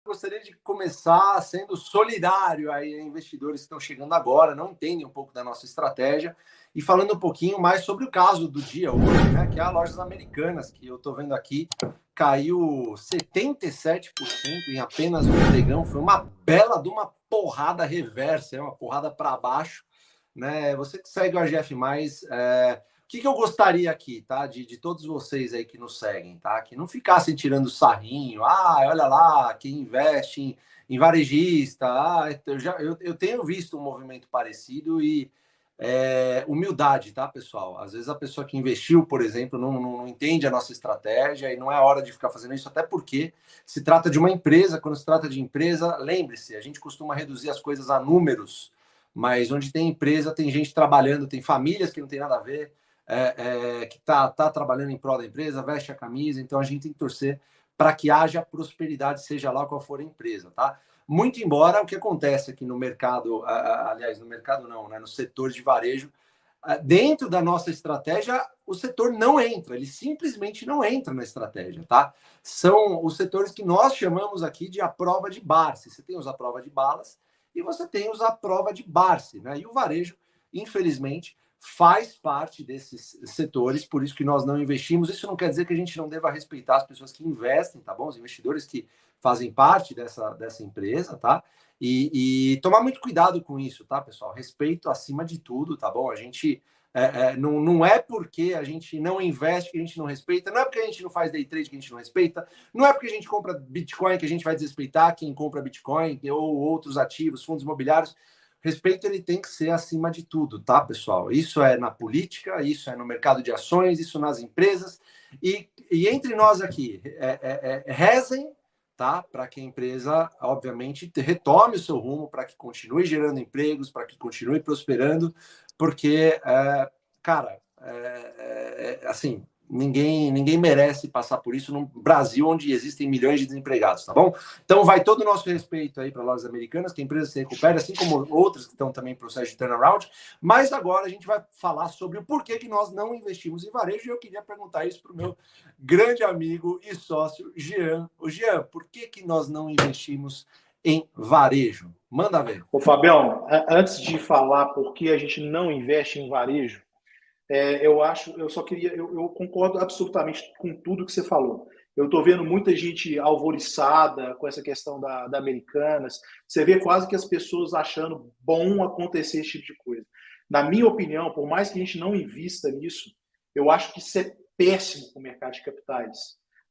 gostaria de começar sendo solidário aí a investidores que estão chegando agora, não entendem um pouco da nossa estratégia, e falando um pouquinho mais sobre o caso do dia hoje, né? Que é a Lojas Americanas, que eu estou vendo aqui, caiu 77% em apenas um pregão. Foi uma bela de uma porrada reversa, uma porrada para baixo, né? Você que segue o AGF+, o que eu gostaria aqui, tá? De todos vocês aí que nos seguem, tá? Que não ficassem tirando sarrinho. Olha lá, quem investe em varejista. Eu tenho visto um movimento parecido e humildade, tá, pessoal? Às vezes a pessoa que investiu, por exemplo, não entende a nossa estratégia e não é hora de ficar fazendo isso, até porque se trata de uma empresa. Quando se trata de empresa, lembre-se, a gente costuma reduzir as coisas a números, mas onde tem empresa, tem gente trabalhando, tem famílias que não tem nada a ver, que tá trabalhando em prol da empresa, veste a camisa. Então a gente tem que torcer para que haja prosperidade, seja lá qual for a empresa, tá? Muito embora o que acontece aqui no mercado, aliás, no mercado não, né, no setor de varejo, dentro da nossa estratégia, o setor não entra, ele simplesmente não entra na estratégia, tá? São os setores que nós chamamos aqui de a prova de Barsi. Você tem os a prova de balas e você tem os a prova de Barsi, né? E o varejo, infelizmente, faz parte desses setores, por isso que nós não investimos. Isso não quer dizer que a gente não deva respeitar as pessoas que investem, tá bom? Os investidores que fazem parte dessa empresa, tá? E tomar muito cuidado com isso, tá, pessoal? Respeito acima de tudo, tá bom? A gente não é porque a gente não investe que a gente não respeita, não é porque a gente não faz day trade que a gente não respeita, não é porque a gente compra Bitcoin que a gente vai desrespeitar quem compra Bitcoin ou outros ativos, fundos imobiliários. Respeito, ele tem que ser acima de tudo, tá, pessoal? Isso é na política, isso é no mercado de ações, isso nas empresas. E entre nós aqui, rezem, tá? Para que a empresa, obviamente, retome o seu rumo, para que continue gerando empregos, para que continue prosperando, porque, cara, assim, ninguém merece passar por isso num Brasil onde existem milhões de desempregados, tá bom? Então vai todo o nosso respeito aí para Lojas Americanas, que a empresa se recupere, assim como outras que estão também em processo de turnaround. Mas agora a gente vai falar sobre o porquê que nós não investimos em varejo, e eu queria perguntar isso para o meu grande amigo e sócio, Jean. O Jean, por que nós não investimos em varejo? Manda ver. Ô, Fabião, antes de falar por que a gente não investe em varejo, eu concordo absolutamente com tudo que você falou. Eu estou vendo muita gente alvoriçada com essa questão da Americanas. Você vê quase que as pessoas achando bom acontecer esse tipo de coisa. Na minha opinião, por mais que a gente não invista nisso, eu acho que isso é péssimo para o mercado de capitais,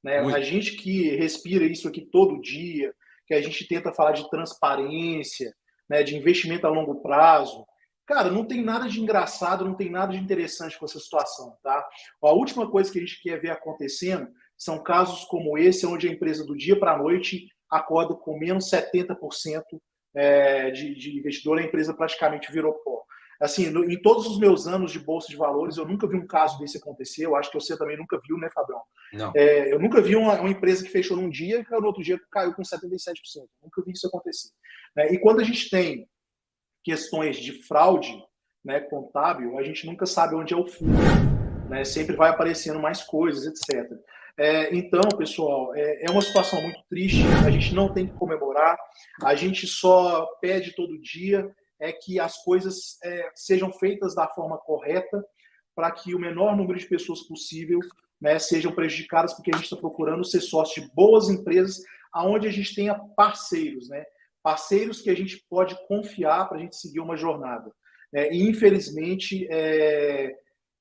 né? A Muito. gente que respira isso aqui todo dia, que a gente tenta falar de transparência, né, de investimento a longo prazo. Cara, não tem nada de engraçado, não tem nada de interessante com essa situação, tá? A última coisa que a gente quer ver acontecendo são casos como esse, onde a empresa do dia para a noite acorda com menos 70% de investidor, a empresa praticamente virou pó. Assim, em todos os meus anos de bolsa de valores, eu nunca vi um caso desse acontecer. Eu acho que você também nunca viu, né, Fabião? Não. Eu nunca vi uma empresa que fechou num dia e no outro dia caiu com 77%. Eu nunca vi isso acontecer. E quando a gente tem questões de fraude, né, contábil, a gente nunca sabe onde é o fundo, né? Sempre vai aparecendo mais coisas, etc. Então, pessoal, é uma situação muito triste. A gente não tem que comemorar. A gente só pede todo dia que as coisas sejam feitas da forma correta para que o menor número de pessoas possível, né, sejam prejudicadas, porque a gente está procurando ser sócio de boas empresas, aonde a gente tenha parceiros, né? Parceiros que a gente pode confiar para a gente seguir uma jornada. E, infelizmente,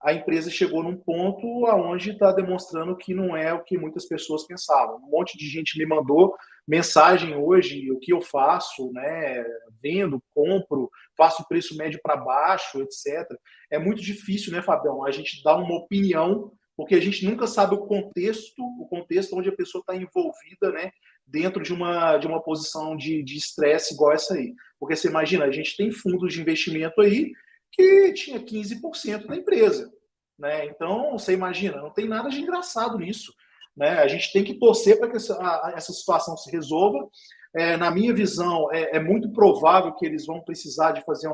a empresa chegou num ponto onde está demonstrando que não é o que muitas pessoas pensavam. Um monte de gente me mandou mensagem hoje, o que eu faço, né? Vendo, compro, faço preço médio para baixo, etc. É muito difícil, né, Fabião? A gente dá uma opinião, porque a gente nunca sabe o contexto onde a pessoa está envolvida, né? Dentro de uma posição de estresse igual essa aí. Porque você imagina, a gente tem fundos de investimento aí que tinha 15% da empresa, né? Então, você imagina, não tem nada de engraçado nisso, né? A gente tem que torcer para que essa situação se resolva. Na minha visão, é muito provável que eles vão precisar de fazer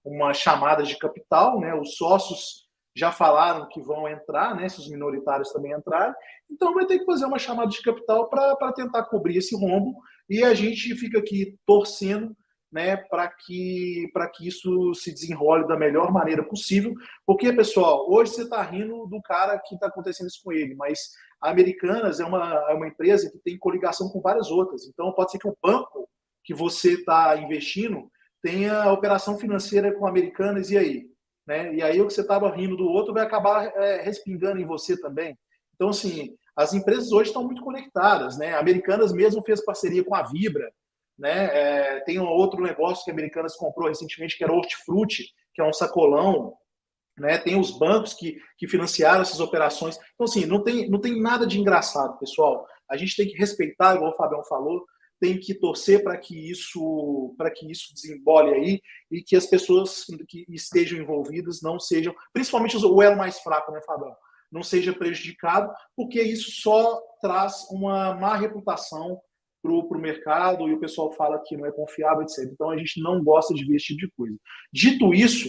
uma chamada de capital, né? Os sócios já falaram que vão entrar, né? Se os minoritários também entrarem, então vai ter que fazer uma chamada de capital para tentar cobrir esse rombo e a gente fica aqui torcendo, né, para que isso se desenrole da melhor maneira possível, porque, pessoal, hoje você está rindo do cara que está acontecendo isso com ele, mas a Americanas é uma empresa que tem coligação com várias outras, então pode ser que o banco que você está investindo tenha operação financeira com Americanas, e aí? Né? E aí o que você estava rindo do outro vai acabar respingando em você também. Então, assim, as empresas hoje estão muito conectadas, né? A Americanas mesmo fez parceria com a Vibra, né? Tem um outro negócio que a Americanas comprou recentemente, que era o Hortifruti, que é um sacolão, né? Tem os bancos que financiaram essas operações. Então, assim, não tem nada de engraçado, pessoal. A gente tem que respeitar, igual o Fabião falou, tem que torcer para que isso desembole aí e que as pessoas que estejam envolvidas não sejam, principalmente o elo mais fraco, né, Fabião? Não seja prejudicado, porque isso só traz uma má reputação para o mercado e o pessoal fala que não é confiável, etc. Então a gente não gosta de ver esse tipo de coisa. Dito isso,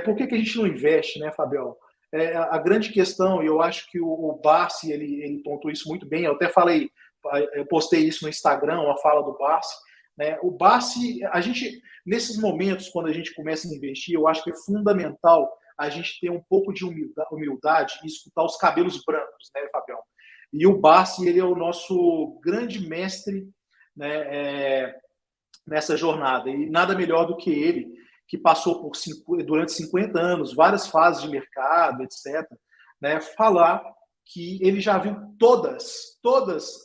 por que a gente não investe, né, Fabião? A grande questão, e eu acho que o Barsi ele pontuou isso muito bem, eu até falei, eu postei isso no Instagram, uma fala do Barsi, né? O Barsi, a gente, nesses momentos, quando a gente começa a investir, eu acho que é fundamental a gente ter um pouco de humildade e escutar os cabelos brancos, né, Fabião? E o Barsi, ele é o nosso grande mestre, né, nessa jornada, e nada melhor do que ele, que passou durante 50 anos, várias fases de mercado, etc., né, falar que ele já viu todas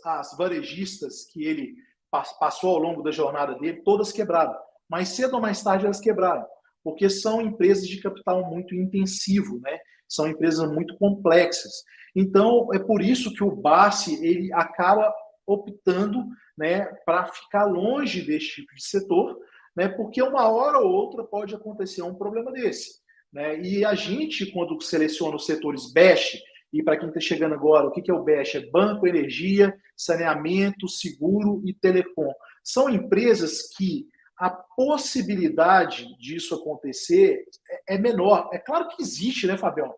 as varejistas que ele passou ao longo da jornada dele, todas quebraram. Mais cedo ou mais tarde elas quebraram, porque são empresas de capital muito intensivo, né? São empresas muito complexas. Então, é por isso que o Barsi ele acaba optando, né, para ficar longe desse tipo de setor, né, porque uma hora ou outra pode acontecer um problema desse. Né? E a gente, quando seleciona os setores BEST, e para quem está chegando agora, o que é o BEST? É banco, energia, saneamento, seguro e telecom. São empresas que a possibilidade disso acontecer é menor. É claro que existe, né, Fabião?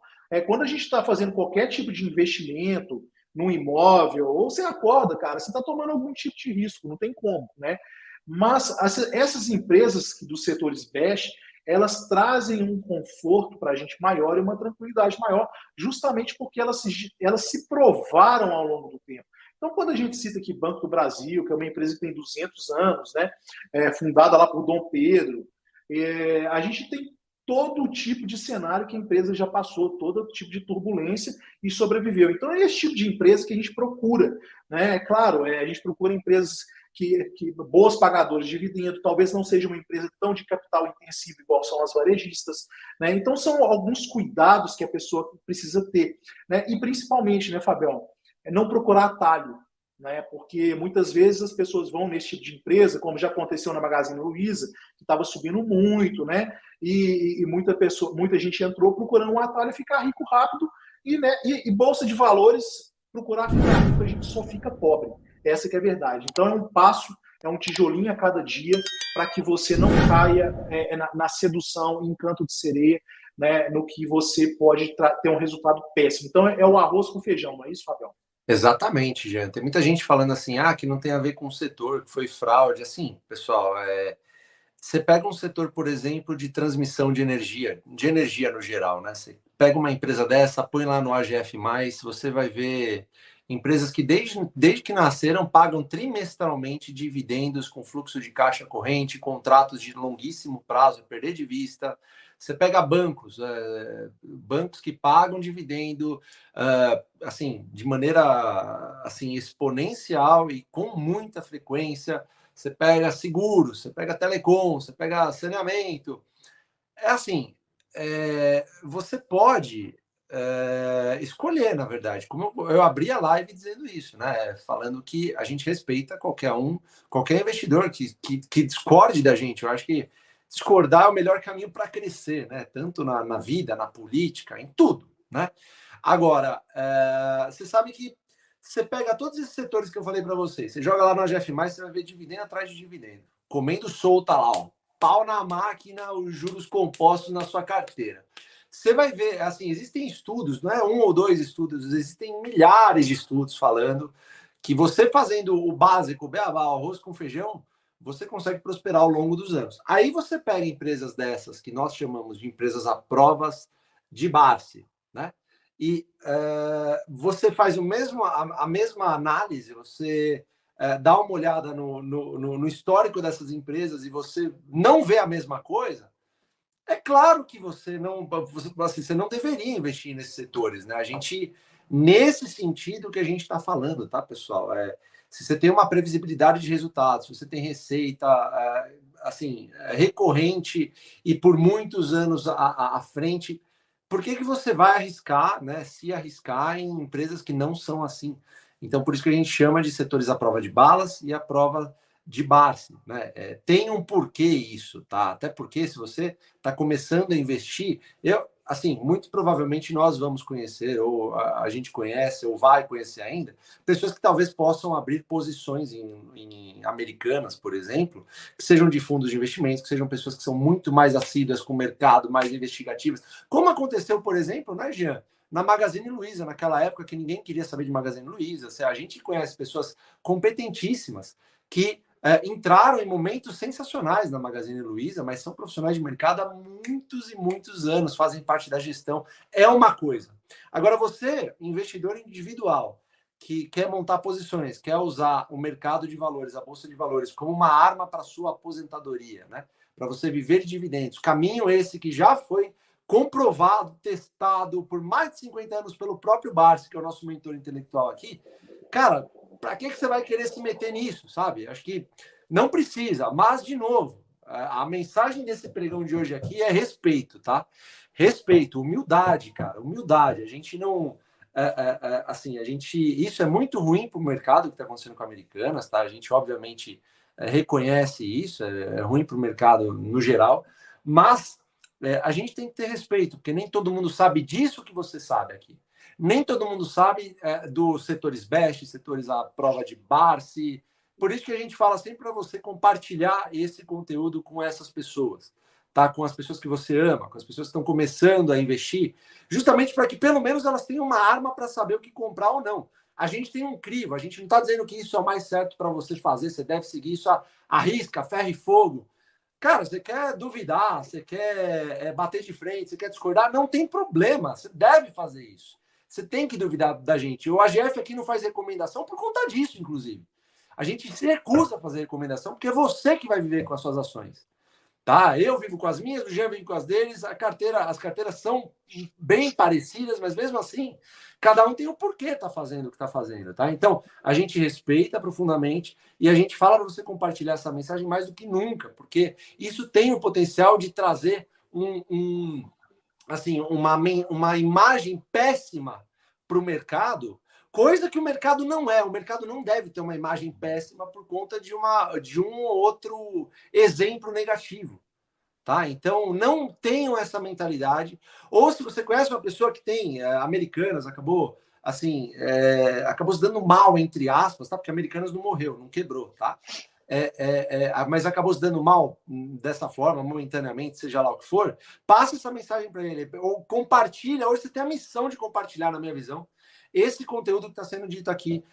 Quando a gente está fazendo qualquer tipo de investimento num imóvel, ou você acorda, cara, você está tomando algum tipo de risco, não tem como, né? Mas essas empresas dos setores BEST, elas trazem um conforto para a gente maior e uma tranquilidade maior, justamente porque elas se provaram ao longo do tempo. Então, quando a gente cita aqui Banco do Brasil, que é uma empresa que tem 200 anos, né, fundada lá por Dom Pedro, a gente tem todo tipo de cenário que a empresa já passou, todo tipo de turbulência e sobreviveu. Então, é esse tipo de empresa que a gente procura. Né? É claro, a gente procura empresas que boas pagadoras de dividendo, talvez não seja uma empresa tão de capital intensivo igual são as varejistas. Né? Então, são alguns cuidados que a pessoa precisa ter. Né? E, principalmente, né, Fabião, não procurar atalho. Né? Porque muitas vezes as pessoas vão nesse tipo de empresa, como já aconteceu na Magazine Luiza, que estava subindo muito, né? E muita gente entrou procurando um atalho e ficar rico rápido, e bolsa de valores, procurar ficar rico, a gente só fica pobre. Essa que é a verdade. Então é um passo, é um tijolinho a cada dia para que você não caia na sedução, encanto de sereia, né, no que você pode ter um resultado péssimo. Então é o arroz com feijão, não é isso, Fabião? Exatamente, Jean. Tem muita gente falando assim, que não tem a ver com o setor, que foi fraude. Assim, pessoal, você pega um setor, por exemplo, de transmissão de energia no geral, né? Você pega uma empresa dessa, põe lá no AGF+, você vai ver empresas que desde que nasceram pagam trimestralmente dividendos com fluxo de caixa corrente, contratos de longuíssimo prazo, perder de vista. Você pega bancos que pagam dividendo assim de maneira assim exponencial e com muita frequência. Você pega seguros, você pega telecom, você pega saneamento. É assim, você pode escolher, na verdade. Como eu abri a live dizendo isso, né? Falando que a gente respeita qualquer investidor que discorde da gente. Eu acho que discordar é o melhor caminho para crescer, né? Tanto na vida, na política, em tudo, né? Agora, você sabe que você pega todos esses setores que eu falei para você, você joga lá no AGF+, você vai ver dividendo atrás de dividendo. Comendo solta lá, ó. Pau na máquina, os juros compostos na sua carteira. Você vai ver, assim, existem estudos, não é um ou dois estudos, existem milhares de estudos falando que você fazendo o básico, beabá, arroz com feijão, você consegue prosperar ao longo dos anos. Aí você pega empresas dessas, que nós chamamos de empresas à provas de Barsi, né? E você faz a mesma análise, você dá uma olhada no histórico dessas empresas e você não vê a mesma coisa, é claro que você não deveria investir nesses setores, né? A gente, nesse sentido que a gente está falando, tá, pessoal? Se você tem uma previsibilidade de resultados, se você tem receita assim recorrente e por muitos anos à frente, por que você vai arriscar, né? Se arriscar em empresas que não são assim? Então, por isso que a gente chama de setores à prova de balas e à prova de Barsi, né? Tem um porquê isso, tá? Até porque se você está começando a investir, assim, muito provavelmente nós vamos conhecer, ou a gente conhece, ou vai conhecer ainda, pessoas que talvez possam abrir posições em americanas, por exemplo, que sejam de fundos de investimentos, que sejam pessoas que são muito mais assíduas com o mercado, mais investigativas, como aconteceu, por exemplo, né, Jean? Na Magazine Luiza, naquela época que ninguém queria saber de Magazine Luiza. A gente conhece pessoas competentíssimas que entraram em momentos sensacionais na Magazine Luiza, mas são profissionais de mercado há muitos e muitos anos, fazem parte da gestão. É uma coisa. Agora, você, investidor individual, que quer montar posições, quer usar o mercado de valores, a bolsa de valores, como uma arma para sua aposentadoria, né? Para você viver de dividendos. Caminho esse que já foi comprovado, testado por mais de 50 anos pelo próprio Barsi, que é o nosso mentor intelectual aqui. Cara, para que você vai querer se meter nisso, sabe? Acho que não precisa, mas, de novo, a mensagem desse pregão de hoje aqui é respeito, tá? Respeito, humildade, cara, humildade. A gente não... assim, isso é muito ruim para o mercado que está acontecendo com Americanas, tá? A gente, obviamente, reconhece isso, é ruim para o mercado no geral, mas a gente tem que ter respeito, porque nem todo mundo sabe disso que você sabe aqui. Nem todo mundo sabe dos setores BEST, setores à prova de Barsi. Por isso que a gente fala sempre para você compartilhar esse conteúdo com essas pessoas, tá? Com as pessoas que você ama, com as pessoas que estão começando a investir, justamente para que pelo menos elas tenham uma arma para saber o que comprar ou não. A gente tem um crivo, a gente não está dizendo que isso é o mais certo para você fazer, você deve seguir isso à risca, ferro e fogo. Cara, você quer duvidar, você quer bater de frente, você quer discordar, não tem problema, você deve fazer isso. Você tem que duvidar da gente. O AGF aqui não faz recomendação por conta disso, inclusive. A gente se recusa a fazer recomendação porque é você que vai viver com as suas ações. Tá? Eu vivo com as minhas, o Jean vive com as deles, as carteiras são bem parecidas, mas mesmo assim, cada um tem o porquê tá fazendo o que está fazendo, tá? Então, a gente respeita profundamente e a gente fala para você compartilhar essa mensagem mais do que nunca, porque isso tem o potencial de trazer assim, uma imagem péssima para o mercado, coisa que o mercado não é. O mercado não deve ter uma imagem péssima por conta de um ou outro exemplo negativo. Tá? Então, não tenham essa mentalidade. Ou se você conhece uma pessoa que tem Americanas, acabou acabou se dando mal, entre aspas, tá? Porque Americanas não morreu, não quebrou, tá? Mas acabou se dando mal dessa forma, momentaneamente, seja lá o que for, passa essa mensagem para ele, ou compartilha. Hoje você tem a missão de compartilhar, na minha visão, esse conteúdo que está sendo dito aqui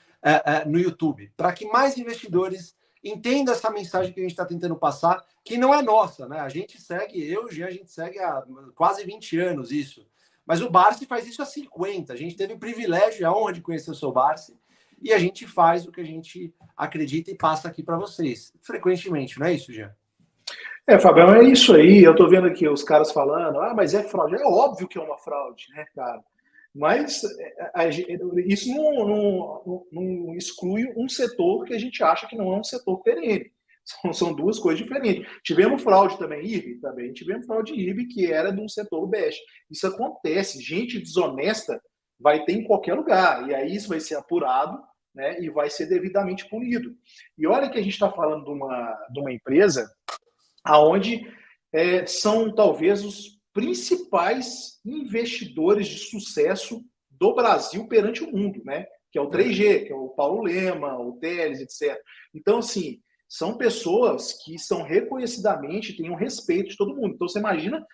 no YouTube, para que mais investidores entendam essa mensagem que a gente está tentando passar, que não é nossa, né? A gente segue, eu e o Jean, a gente segue há quase 20 anos isso, mas o Barsi faz isso há 50. A gente teve o privilégio e a honra de conhecer o seu Barsi, e a gente faz o que a gente acredita e passa aqui para vocês, frequentemente, não é isso, Jean? Fabião, é isso aí. Eu tô vendo aqui os caras falando, mas é fraude. É óbvio que é uma fraude, né, cara? Mas isso não exclui um setor que a gente acha que não é um setor perene. São duas coisas diferentes. Tivemos fraude também, IRB? Também tivemos fraude IRB, que era de um setor BEST. Isso acontece. Gente desonesta vai ter em qualquer lugar. E aí isso vai ser apurado, né, e vai ser devidamente punido. E olha que a gente está falando de uma empresa onde são talvez os principais investidores de sucesso do Brasil perante o mundo, né? Que é o 3G, que é o Paulo Lema, o Teles, etc. Então, assim, são pessoas que são reconhecidamente, têm um respeito de todo mundo. Então, você imagina,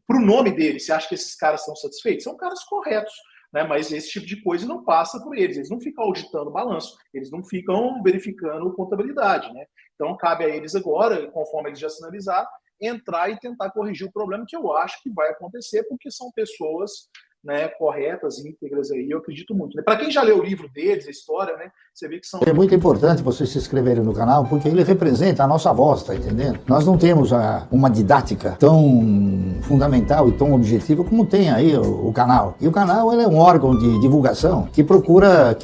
para o nome deles, você acha que esses caras estão satisfeitos? São caras corretos. né? Mas esse tipo de coisa não passa por eles não ficam auditando balanço, eles não ficam verificando contabilidade, né? Então, cabe a eles agora, conforme eles já sinalizaram, entrar e tentar corrigir o problema, que eu acho que vai acontecer, porque são pessoas, né, corretas, íntegras aí, eu acredito muito. Né? Para quem já leu o livro deles, a história, né, você vê que são... É muito importante vocês se inscreverem no canal, porque ele representa a nossa voz, tá entendendo? Nós não temos uma didática tão fundamental e tão objetiva como tem aí o canal. E o canal, ele é um órgão de divulgação que procura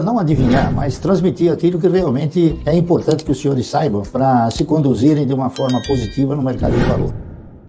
não adivinhar, mas transmitir aquilo que realmente é importante que os senhores saibam para se conduzirem de uma forma positiva no mercado de valor.